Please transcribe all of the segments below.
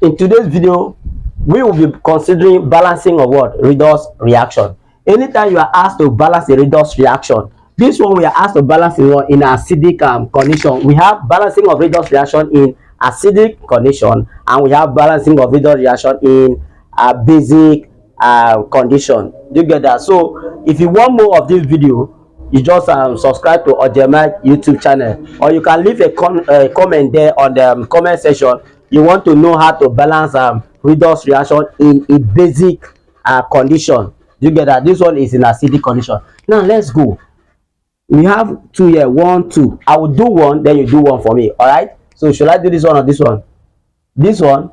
In today's video, we will be considering balancing of what? Redox reaction. Anytime you are asked to balance a redox reaction, this one we are asked to balance in acidic condition. We have balancing of redox reaction in acidic condition, and we have balancing of redox reaction in a basic condition. Do you get that? So if you want more of this video, you just subscribe to Ojema YouTube channel, or you can leave a comment there on the comment section. You want to know how to balance redox reaction in a basic condition. You get that? This one is in acidic condition. Now let's go. We have two here, 1 2. I will do one, then you do one for me. All right, so should I do this one or this one? This one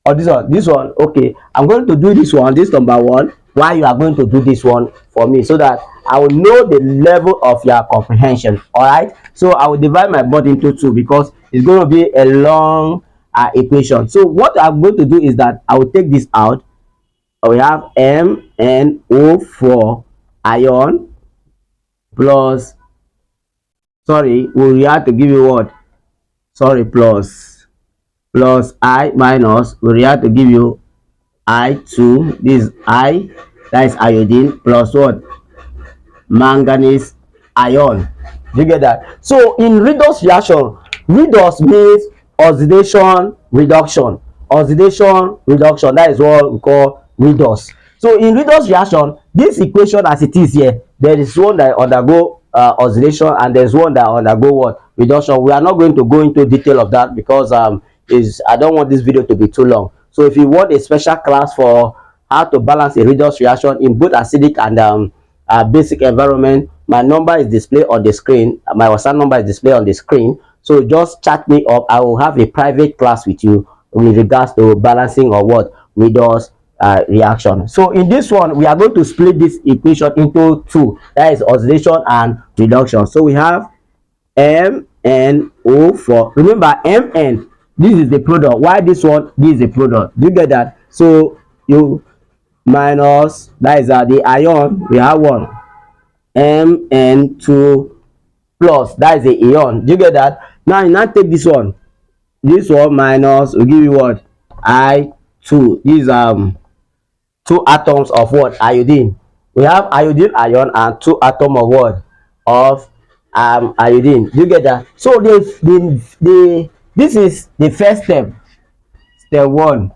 or this one? This one. Okay, I'm going to do this one, this number one, while you are going to do this one for me, so that I will know the level of your comprehension. All right, so I will divide my board into two because it's going to be a long equation. So what I'm going to do is that I will take this out. We have MnO4 ion plus, sorry, we have to give you what? Sorry, plus I minus, we have to give you I2. This is I, that is iodine, plus what? Manganese ion. Do you get that? So in redox reaction, redox means oxidation reduction. Oxidation reduction, that is what we call redox. So in redox reaction, this equation as it is here, there is one that undergo oxidation and there's one that undergo what? Reduction. We are not going to go into detail of that because I don't want this video to be too long. So if you want a special class for how to balance a redox reaction in both acidic and basic environment, my number is displayed on the screen. My WhatsApp number is displayed on the screen. So just chat me up. I will have a private class with you with regards to balancing or what? Redox reaction. So in this one, we are going to split this equation into two. That is oxidation and reduction. So we have MnO4. Remember, Mn, this is the product. Why this one? This is the product. Do you get that? So you minus, that is the ion. We have one Mn2 plus, that is the ion. Do you get that? Now you now take this one minus, will give you what? I2. These two atoms of what? Iodine. We have iodine ion and two atoms of what? Of iodine. Do you get that? So this is the first step. Step one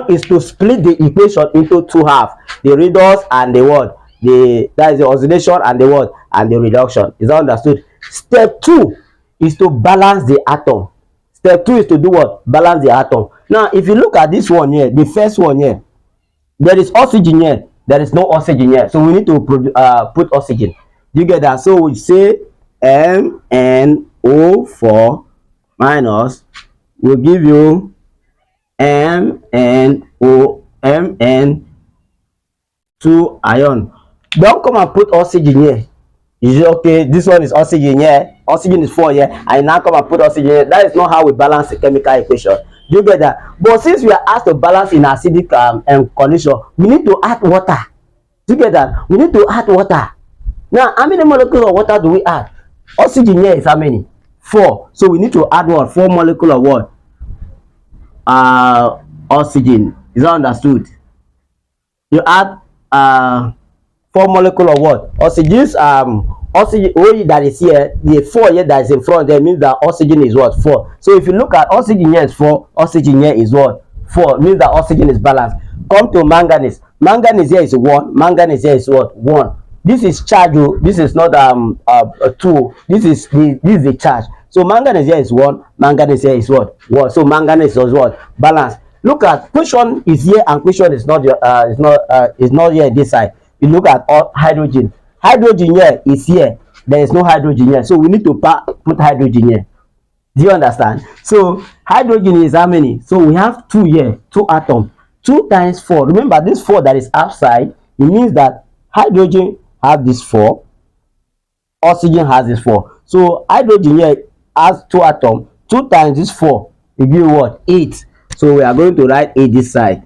is to split the equation into two halves, the redox and the what? That is the oxidation and the what? And the reduction. Is that understood? Step two is to balance the atom. Step two is to do what? Balance the atom. Now if you look at this one here, the first one here, there is oxygen here, there is no oxygen here, so we need to put oxygen. You get that? So we say MnO4 minus will give you Mn2 ion. Don't come and put oxygen here. You say, okay, this one is oxygen here, oxygen is 4 here, and now come and put oxygen here. That is not how we balance the chemical equation. You get that? But since we are asked to balance in acidic condition, we need to add water. You get that? We need to add water. Now, how many molecules of water do we add? Oxygen here is how many? 4. So we need to add what? 4 molecules of what? Oxygen. Is that understood? You add 4 molecules of what? Oxygen. Oxygen that is here, the 4 here that is in front there means that oxygen is what? 4. So if you look at oxygen here is 4, oxygen here is what? 4. Means that oxygen is balanced. Come to manganese. Manganese here is 1, manganese here is what? 1. This is charge. This is not a 2. This is the charge. So manganese here is 1, manganese here is what? 1. So manganese is what? Balanced. Look at which one is here and which one is not here this side. You look at hydrogen. Hydrogen here is here. There is no hydrogen here. So we need to put hydrogen here. Do you understand? So hydrogen is how many? So we have 2 here, 2 atoms. 2 times 4. Remember this 4 that is outside. It means that hydrogen has this 4. Oxygen has this 4. So hydrogen here has 2 atoms. 2 times this 4 will give you what? 8. So we are going to write 8 this side.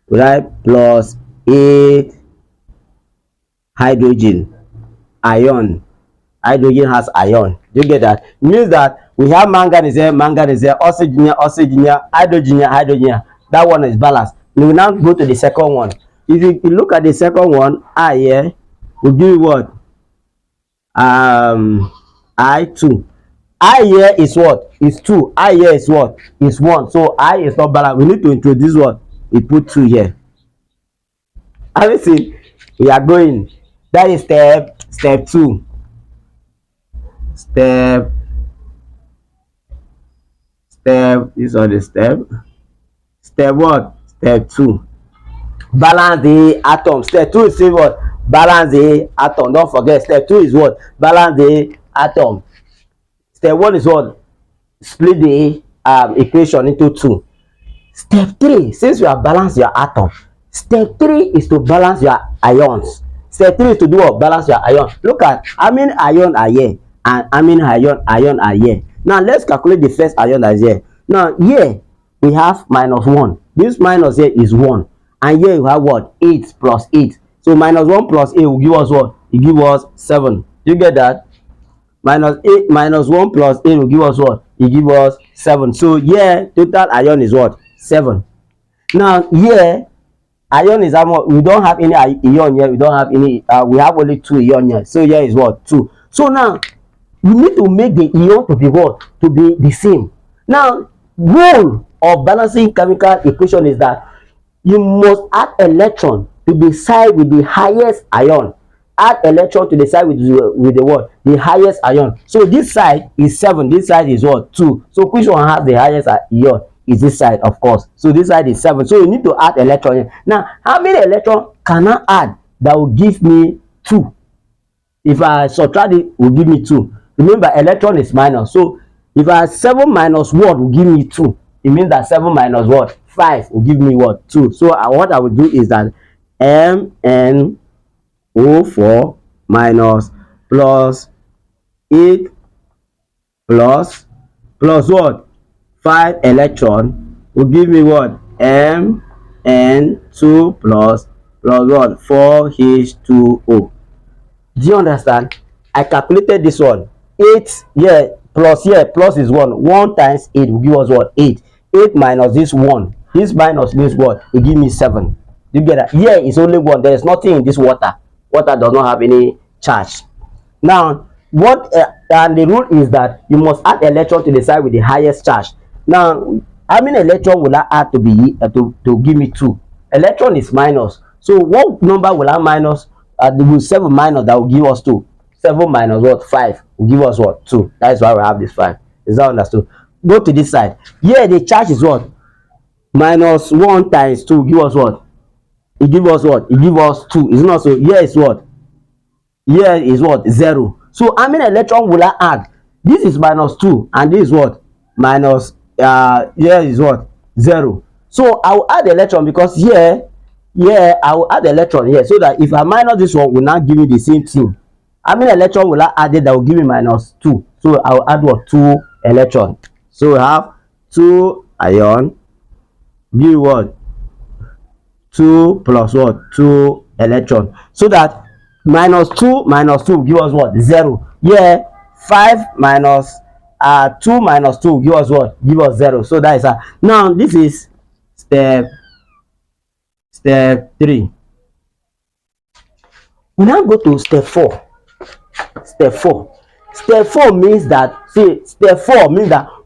We write plus 8 hydrogen ion. Hydrogen has ion. Do you get that? It means that We have manganese here, oxygen here, oxygen here, hydrogen here, hydrogen here. That one is balanced. We will now go to the second one. If you look at the second one, I here will give you what? I2. I here is what? Is 2. I here is what? Is 1. So I is not balanced. We need to introduce what? We put 2 here. Have you seen? We are going. That is step 2. Step this is the step what? Step 2. Balance the atom. Step 2 is what? Balance the atom. Don't forget, step 2 is what? Balance the atom. Step 1 is what? Split the equation into 2. Step 3, since you have balanced your atom, step 3 is to balance your ions. Step 3 is to do what? Balance your ion. Look at how many ion are here and how many ion are here. Now let's calculate the first ion that is here. Now here we have -1. This minus here is 1. And here you have what? 8 plus 8. So -1 plus 8 will give us what? It give us 7. You get that? -1 plus 8 will give us what? It give us 7. So here total ion is what? 7. Now here ion is we don't have any ion here. We don't have any. We have only 2 ion here. So here is what? 2. So now you need to make the ion to be what? To be the same. Now rule of balancing chemical equation is that you must add electron to the side with the highest ion. Add electron to the side with the what? The highest ion. So this side is 7. This side is what? 2. So which one has the highest ion? Is this side, of course. So this side is 7. So you need to add electron here. Now, how many electron can I add that will give me 2? If I subtract it, will give me 2. Remember, electron is minus. So if I have 7 minus 1 will give me 2. It means that 7 minus what? 5 will give me what? 2. So what I will do is that MnO4 minus plus 8 plus what? 5 electron will give me what? Mn2 plus what? 4H2O. Do you understand? I calculated this one. 8 here plus is 1. 1 times 8 will give us what? 8. 8 minus this 1. This minus this what? Will give me 7. You get that? Here is only 1. There is nothing in this water. Water does not have any charge. Now, what and the rule is that you must add electron to the side with the highest charge. Now, how many electron will I add to be to give me 2? Electron is minus. So what number will I minus? The 7 minus that will give us 2. 7 minus what? 5 will give us what? 2. That is why we have this 5. Is that understood? Go to this side. Here the charge is what? -1 times 2 give us what? It give us what? It give us 2. Is not so? Here is what? Here is what? 0. So how many electron will I add? This is -2 and this is what? Minus here is what? 0. So I will add electron because here I will add electron here, so that if I minus this one will now give me the same thing. How many electron will I add it that will give me -2? So I will add what? 2 electron. So we have 2 ion give what? 2 plus what? 2 electron. So that -2 minus 2 give us what? 0. Here 5 minus 2 minus 2 give us what? Give us 0. So that is now this is step 3. We now go to step 4. Step 4 means that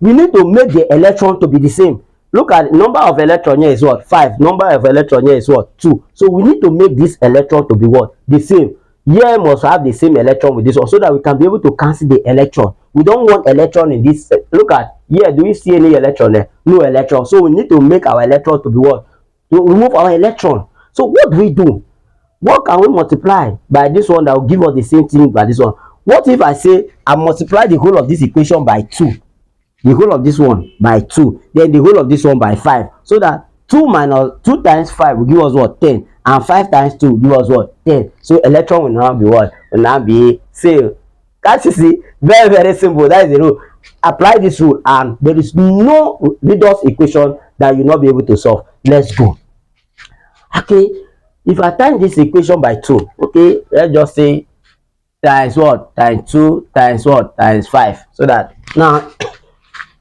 we need to make the electron to be the same. Look at the number of electron here is what? 5. Number of electron here is what? 2. So we need to make this electron to be what? The same. Here must have the same electron with this one, so that we can be able to cancel the electron. We don't want electron in this. Look at here. Do you see any electron there? No electron. So we need to make our electron to be what? To remove our electron. So what do we do? What can we multiply by this one that will give us the same thing by this one? What if I say I multiply the whole of this equation by 2? The whole of this one by 2. Then the whole of this one by 5. So that 2 times 5 will give us what? 10. And 5 times 2 will give us what? 10. So electron will now be what? Will now be same. Can't you see? Very, very simple. That is the rule. Apply this rule and there is no redox equation that you will not be able to solve. Let's go. Okay. If I times this equation by 2, okay, let's just say times what? Times 2 times what? Times 5. So that now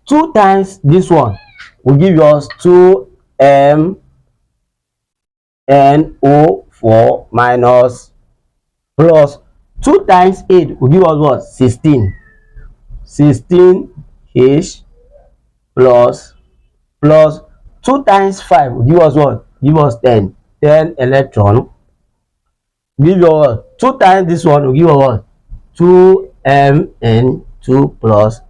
2 times this one will give us 2MnO4 minus plus 2 times 8 will give us what? 16. 16H plus 2 times 5 will give us what? Give us 10. 10 electron. Give us 2 times this one will give us what? 2Mn2 plus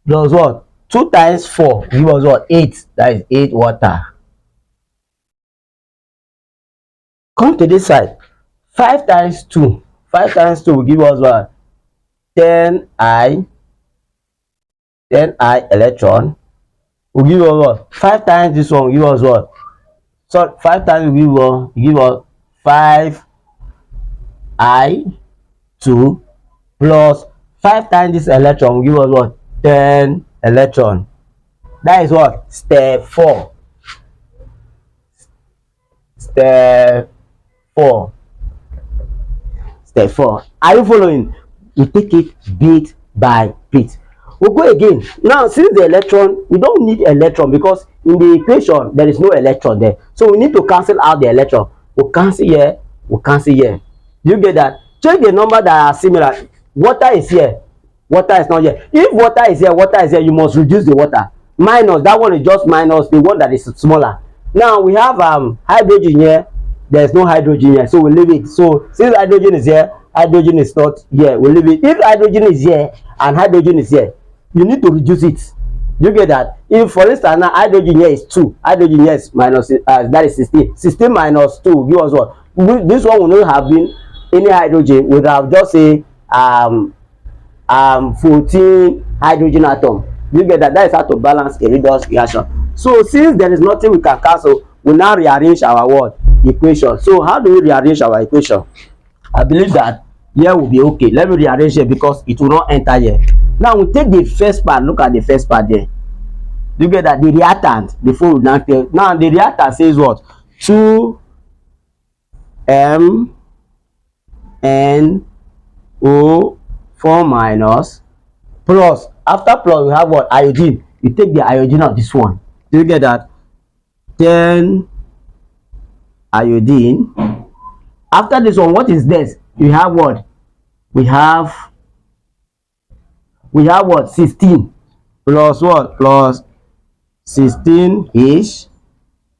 what? 2 times 4 will give us what? 8. That is 8 water. Come to this side. 5 times 2. 5 times 2 will give us what? 10I electron. Will give us what? 5 times this one will give us what? So 5 times will give us 5I2 plus 5 times this electron will give us what? 10 electron. That is what? Step 4. Step 4. Step 4. Are you following? We take it bit by bit. We'll go again. Now, since the electron, we don't need electron because in the equation there is no electron there. So we need to cancel out the electron. We'll cancel here. We'll cancel here. You get that? Check the number that are similar. Water is here. Water is not here. If water is here, you must reduce the water. Minus, that one is just minus the one that is smaller. Now we have hydrogen here. There is no hydrogen here, so we leave it. So since hydrogen is here, hydrogen is not here, we leave it. If hydrogen is here and hydrogen is here, you need to reduce it. You get that? If for instance now hydrogen here is 2, hydrogen here is minus that is 16. 16 minus 2 give us what? This one will not have been any hydrogen. We have just say 14 hydrogen atom. You get that? That is how to balance a redox reaction. So since there is nothing we can cancel, we now rearrange our what? Equation. So how do we rearrange our equation? I believe that here will be okay. Let me rearrange here because it will not enter here. Now we take the first part. Look at the first part there. You get that? The reactant before we now tell. Now the reactant says what? 2MnO4 minus plus. After plus we have what? Iodine. You take the iodine of this one. Do you get that? 10 iodine. After this one, what is this? We have what? We have what? 16 plus what? Plus 16H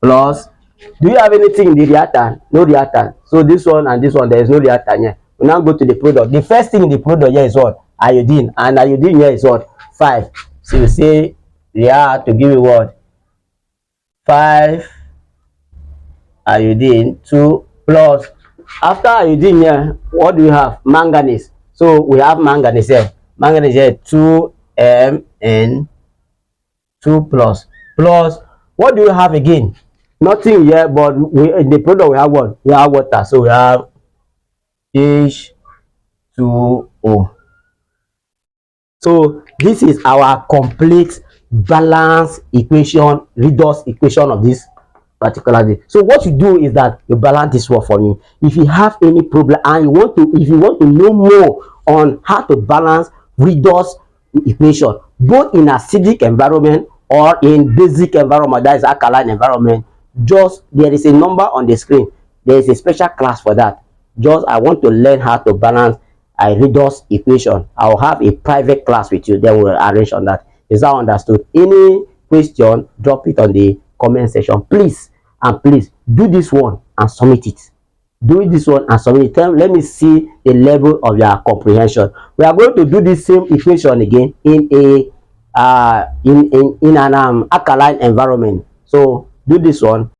plus. Do you have anything in the reactant? No reactant. So this one and this one, there is no reactant here. We now go to the product. The first thing in the product here is what? Iodine. And iodine here is what? 5. So you say yeah to give you what? 5 iodine 2 plus. After iodine here, what do we have? Manganese. So we have manganese here. Manganese here 2Mn2 plus. Plus what do we have again? Nothing here, but in the product we have what? We have water. So we have H2O. So this is our complete balance equation, redox equation of this particular day. So what you do is that you balance this one for you. If you have any problem and if you want to know more on how to balance redox equation, both in acidic environment or in basic environment, that is alkaline environment, just there is a number on the screen. There is a special class for that. Just I want to learn how to balance a redox equation. I will have a private class with you. Then we'll arrange on that. Is that understood? Any question, drop it on the comment section, please. And please do this one and submit it. Do this one and submit it. Let me see the level of your comprehension. We are going to do this same equation again in a in an alkaline environment. So do this one.